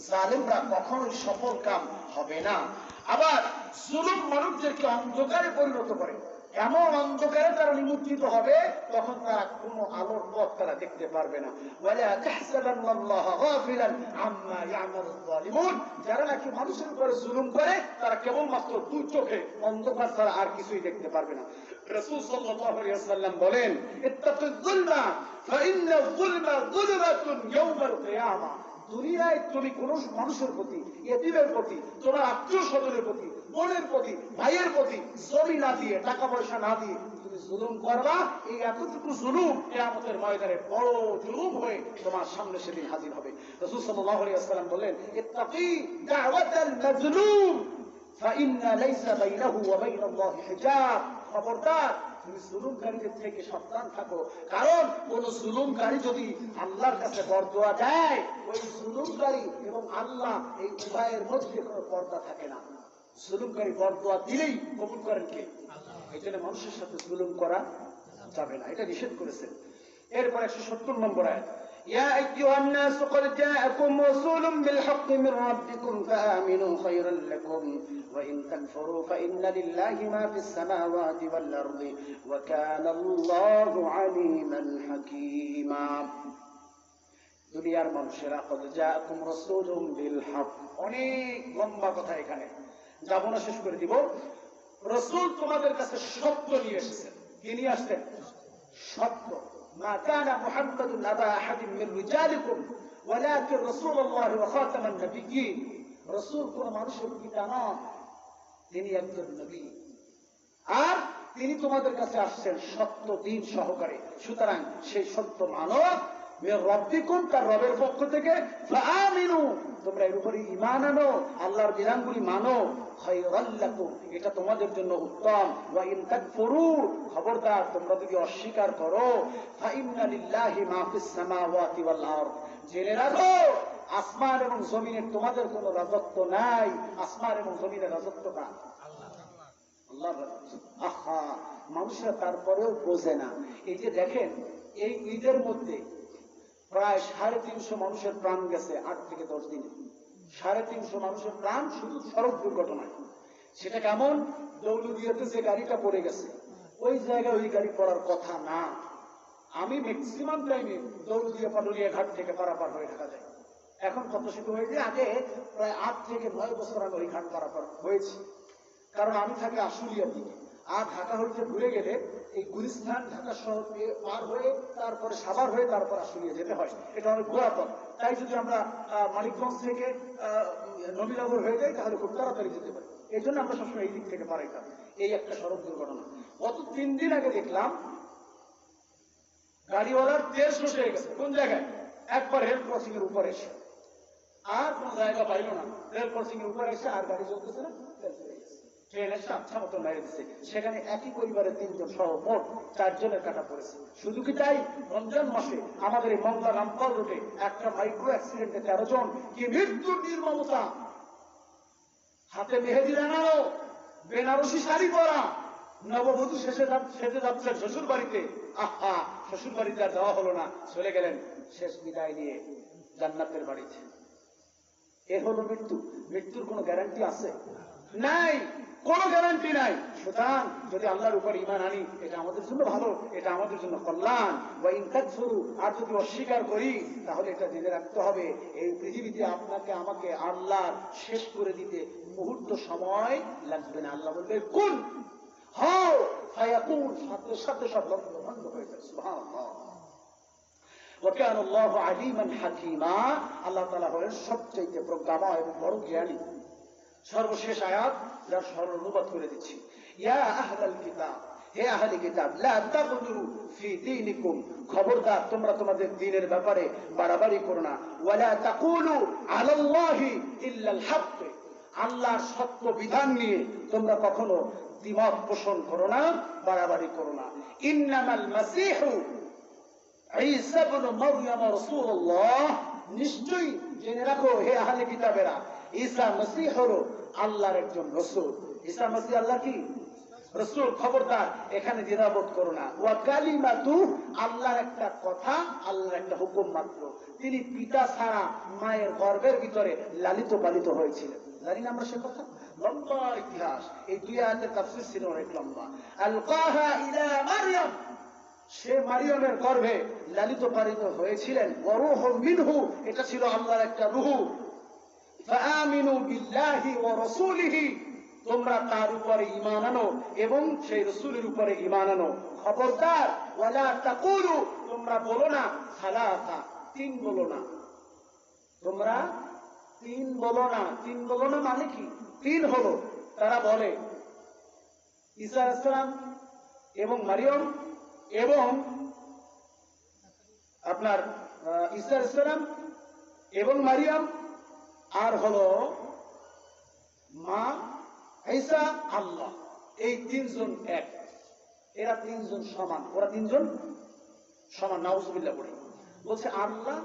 জালেমরা কখনোই সফল কাম হবে না। আবার জুলুম মানুষদেরকে অন্ধকারে পরিণত করে, এমন অন্ধকারে তারা নিমজ্জিত হবে তখন তারা কোনো আলোর পথ তারা দেখতে পারবে না। ওয়ালা তাহসাবান্নাল্লাহা গাফিলান আম্মা ইয়ামালুয যালিমুন, যারা নাকি মানুষের উপরে জুলুম করে তারা কেবলমাত্র দুই চোখে অন্ধকার ছাড়া আর কিছুই দেখতে পারবে না। রাসূল সাল্লাল্লাহু আলাইহি ওয়াসাল্লাম বলেন, ইত্তাকুয যুলমা ফাইন্না যুলমা যুলমাতুন ইয়াউমাল কিয়ামা। দুনিয়ায় তুমি কোন মানুষের প্রতি, ইয়েতিমের প্রতি, তোমার আত্মীয় স্বজনের প্রতি, বোনের প্রতি, ভাইয়ের প্রতি জমি না দিয়ে, টাকা পয়সা না দিয়ে তুমি জুলুম করবা, এই এতটুকু জুলুম কিয়ামতের ময়দানে বড় জুলুম হয়ে তোমার সামনে সেদিন হাজির হবে। রাসূল সাল্লাল্লাহু আলাইহি ওয়াসাল্লাম বললেন, ইত্তাকি দাওয়াতাল মাজলুম ফাইন্না লাইসা বাইনাহু ওয়া বাইনাল্লাহি হিজাব। খবরদার, তুমি জুলুমকারীদের থেকে সাবধান থাকো, কারণ কোন জুলুমকারী যদি আল্লাহর কাছে বরদোয়া দেয়, ওই জুলুমকারী এবং আল্লাহ এই উভয়ের মধ্যে কোনো পর্দা থাকে না। জুলুমকারী বরদোয়া দিলেই কবুল করেন কে? এই জন্য মানুষের সাথে জুলুম করা যাবে না, এটা নিষেধ করেছেন। এরপর 170 নম্বর আয়াত, يا أيها الناس قد جاءكم رسول بالحق من ربكم فآمنوا خيرا لكم وإن تكفروا فإن لله ما في السماوات والأرض وكان الله عليما حكيما। দুনিয়ার মানুষেরা قد جاءكم رسول بالحق, অনেক লম্বা কথা, এখানে যাব না, শেষ করে দিব। রাসূল তোমাদের কাছে সত্য নিয়ে এসেছেন। কি নিয়ে আসছেন? সত্য। ما كان محمد أبا أحد من رجالكم ولكن رسول الله وخاتم النبيين। রাসূল কোন মানুষের পিতা নন, তিনি একজন নবী, আর তিনি তোমাদের কাছে আসছেন সত্য দিন সহকারে। সুতরাং সেই সত্য মানব রব্বিকুম, তার রবের পক্ষ থেকে, ফাআমিনু, তোমরা এর উপরে ঈমান আনো, আল্লাহর বিধানগুলি মানো, খায়রাল লাকুম, এটা তোমাদের জন্য উত্তম। ওয়া ইন তাকফুরু, খবরদার তোমরা যদি অস্বীকার করো, ফাইন্না লিল্লাহি মা ফিস সামাওয়াতি ওয়াল আরদ, জেনে রাখো আসমান এবং জমিনের তোমাদের কোনো রাজত্ব নাই। আসমান এবং জমিনের রাজত্ব কার? আল্লাহর রাজত্ব। আহা, মানুষরা তারপরেও বোঝে না। এই যে দেখেন, এই ঈদের মধ্যে প্রায় 350 মানুষের প্রাণ গেছে 8 থেকে 10 দিনে। 350 মানুষের প্রাণ শুধু সড়ক দুর্ঘটনায়। সেটা কেমন? দৌলতদিয়াতে যে গাড়িটা পড়ে গেছে, ওই জায়গায় ওই গাড়ি পড়ার কথা না। আমি ম্যাক্সিমাম টাইমে দৌলতদিয়া পাটুলিয়া ঘাট থেকে পারাপার হয়ে ঢাকা যায়। এখন কত সেতু হয়েছে, আগে প্রায় 8 থেকে 9 বছর আগে ওই ঘাট পারাপার হয়েছে, কারণ আমি থাকি আশুলিয়ার দিকে। আর ঢাকা হইতে ঘুরে গেলে এই গুলিস্তান ঢাকা শহর পার হয়ে তারপরে সাভার হয়ে তারপর আশুলিয়া যেতে হয়, এটা অনেক ঘোরাপথ। তাই যদি আমরা মানিকগঞ্জ থেকে নবীনগর হয়ে যাই তাহলে খুব তাড়াতাড়ি যেতে পারি। এই জন্য আমরা সবসময় এই দিক থেকে পারাইতাম। এই একটা সড়ক দুর্ঘটনা। গত 3 দিন আগে দেখলাম গাড়িওয়ালার তেল শেষ হয়ে গেছে। কোন জায়গায়? একবার রেল ক্রসিং এর উপরে এসে, আর কোন জায়গা পাইল না, রেল ক্রসিং এর উপরে এসে আর গাড়ি চলতেছে না, তেল চলে গেছে। ট্রেন এসে আচ্ছা মতো মেরে দিচ্ছে। সেখানে একই পরিবারের 3 জন সহ মোট 4 জনের কাটা পড়েছে। শুধু কি তাই, রমজান মাসে আমাদের এই মংলা রামপাল রোডে একটা মাইক্রো অ্যাক্সিডেন্টে 13 জন, কি মৃত্যুর নির্মমতা! হাতে মেহেদি লাগানো, বেনারসি শাড়ি পরা, নববধূ সেজে যাচ্ছেন শ্বশুর বাড়িতে। আহা, শ্বশুর বাড়িতে আর যাওয়া হলো না, চলে গেলেন শেষ বিদায় নিয়ে জান্নাতের বাড়িতে। এ হলো মৃত্যু। মৃত্যুর কোনো গ্যারান্টি আছে? নাই, কোনো গ্যারান্টি নাই। সুতরাং যদি আল্লাহর উপর ঈমান আনি, এটা আমাদের জন্য ভালো, এটা আমাদের জন্য কল্যাণ। ওয়া ইন তাকফুরু, আর যদি অস্বীকার করি, তাহলে এটা জেনে রাখতে হবে এই পৃথিবীতে আপনাকে আমাকে আল্লাহ শেষ করে দিতে মুহূর্ত সময় লাগবে না। আল্লাহ বলবে কুন, হও, ফায়াকুন, সাথে সাথে সব বন্ধ হয়ে যায়। সুবহানাল্লাহ। ওয়া কানা আল্লাহু আলিমান হাকীমা, আল্লাহ তাআলা হলেন সবচেয়ে প্রজ্ঞাময় এবং বড় জ্ঞানী। সর্বশেষ আয়াত, যার সরল অনুবাদ করে দিচ্ছি। ইয়া আহলাল কিতাব, হে আহলে কিতাব, লা তাগলু ফি দীনিকুম, খবরদার তোমরা তোমাদের দ্বীনের ব্যাপারে বাড়াবাড়ি করো না। ওয়ালা তাকুলু আলাল্লাহি ইল্লাল হক, আল্লাহর সত্য বিধান নিয়ে তোমরা কখনো দ্বিমত পোষণ করো না, বাড়াবাড়ি করো না। ইন্নামাল মাসীহু ঈসা ইবনে মারইয়াম রাসূলুল্লাহ, নিশ্চয়ই জেনে রাখো হে আহলে কিতাবেরা, ঈসা মসীহ হলো আল্লাহর একজন রাসূল। ঈসা মসীহ আল্লাহ কি? রাসূল খবরদার এখানে দ্বিধাবোধ করো না। ওয়া কালিমাতু, আল্লাহর একটা কথা, আল্লাহর একটা হুকুম মাত্র। তিনি পিতা ছাড়া মায়ের গর্ভের ভিতরে লালিত পালিত হয়েছিলেন। জানি না আমরা সে কথা? লম্বা ইতিহাস। এই দুই আয়াতের তাফসীর ছিল অনেক লম্বা। আলকাহা ইলা মারইয়াম, সে মারিয়ামের গর্ভে লালিত পালিত হয়েছিলেন। ওয়া রূহুম মিনহু, এটা ছিল আল্লাহর একটা রূহ। ফাআমিনু বিল্লাহি ওয়া রাসূলিহি, তোমরা তার উপরে ঈমান আনো এবং সেই রাসূলের উপরে ঈমান আনো। খবরদার, ওয়ালা তাকুলু, তোমরা বলো না সালাসা, তিন বলো না। তোমরা তিন বলো না। তিন বলো না মানে কি? তিন হলো, তারা বলে ঈসা আলাইহিস সালাম এবং মারিয়াম এবং আপনার ঈসা আলাইহিস সালাম এবং মারিয়াম, আর হলো মা ঈসা, আল্লাহ, এই তিনজন এক। এরা তিনজন সমান, ওরা তিনজন সমান। নাউজুবিল্লাহ পড়ে বলছে আল্লাহ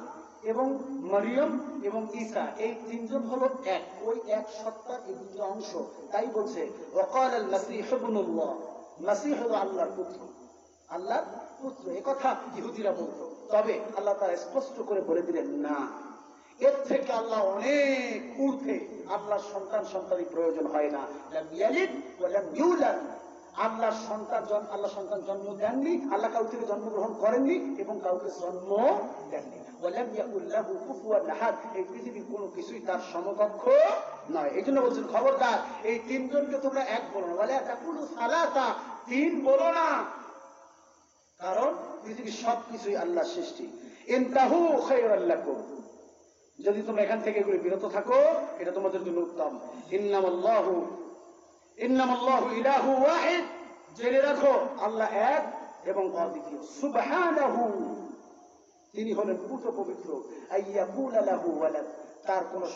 এবং মারিয়াম এবং ঈসা, এই তিনজন হলো এক। ওই এক সত্তার এই দুটো অংশ। তাই বলছে ওয়াকাল আল মাসীহ ইবনুল্লাহ, মাসীহ হলো আল্লাহর পুত্র, আল্লাহর পুত্র। এ কথা ইহুদিরা বলতো, তবে আল্লাহ তাআলা স্পষ্ট করে বলে দিলেন না, এর থেকে আল্লাহ অনেক ঊর্ধ্বে। আল্লাহর সন্তানই প্রয়োজন হয় না। লাম ইয়ালিদ ওয়া লাম ইউলাদ, আল্লাহর আল্লাহ সন্তান জন্ম দেননি, আল্লাহ কাউকে থেকে জন্মগ্রহণ করেননি এবং কাউকে জন্ম দেননি। ওয়া লাম ইয়াকুল লাহু কুফুয়ান আহাদ, এই পৃথিবীর কোনো কিছুই তার সমকক্ষ নয়। এই জন্য বলছেন খবরদার এই তিনজনকে তোমরা এক বলো না। ওয়ালা তাকুলু সালাসা, তিন বলো না, কারণ পৃথিবীর সবকিছুই আল্লাহর সৃষ্টি। ইনতাহু খায়রাল লাকুম, যদি তোমরা এখান থেকে এগুলো বিরত থাকো এটা তোমাদের জন্য উত্তম। ইন্নামাল্লাহু ইলাহু ওয়াহিদ, জেনে রাখো আল্লাহ এক এবং অদ্বিতীয়। সুবহানাহু, তিনি হলেন পূত পবিত্র। আইয়াকুলা লাহু ওয়ালাদ, তার কোনো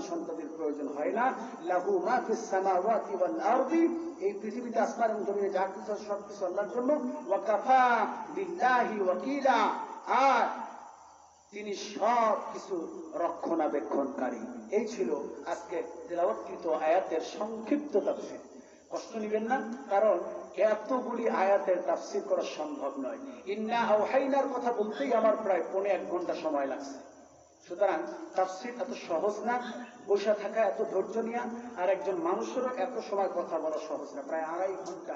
সন্তানের প্রয়োজন হয় না। লাহু মা ফিস সামাওয়াতি ওয়াল আরদি, এই পৃথিবীতে আসমান এবং জমিনে যা কিছু আছে সবকিছু আল্লাহর জন্য। ওয়া কাফা বিল্লাহি ওয়াকিলা, আর তিনি সব কিছু রক্ষণাবেক্ষণকারী। এই ছিল আজকে তেলাওয়াতকৃত আয়াতের সংক্ষিপ্ত তাফসীর। কষ্ট নেবেন না, কারণ এতগুলি আয়াতের তাফসীর করা সম্ভব নয়। ইন্না আওহাইনার কথা বলতেই আমার প্রায় 1.5 ঘন্টা সময় লাগছে। সুতরাং তাফসীর এত সহজ না, বসে থাকা এত ধৈর্য নেওয়া, আর একজন মানুষেরও এত সময় কথা বলা সহজ না। প্রায় 2.5 ঘন্টা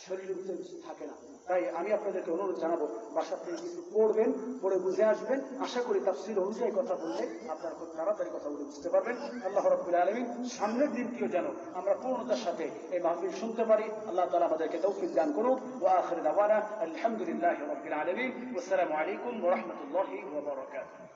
শরীরের ভিতরে কিছু থাকে না। তাই আমি আপনাদেরকে অনুরোধ জানাবো, বাসা থেকে কিছু পড়বেন, পড়ে বুঝে আসবেন। আশা করি তাফসীর অনুযায়ী কথা বললে আপনারা খুব তাড়াতাড়ি কথাগুলো বুঝতে পারবেন। আল্লাহ রাব্বুল আলামিন সামনের দিনটিও যেন আমরা পূর্ণতার সাথে এই মাহফিল শুনতে পারি। আল্লাহ তাআলা আমাদেরকে তৌফিক দান করুন। ওয়া আখিরু দাওয়ানা আলহামদুলিল্লাহি রাব্বিল আলামিন। ওয়াসসালামু আলাইকুম ওয়া রাহমাতুল্লাহি ওয়া বারাকাতুহু।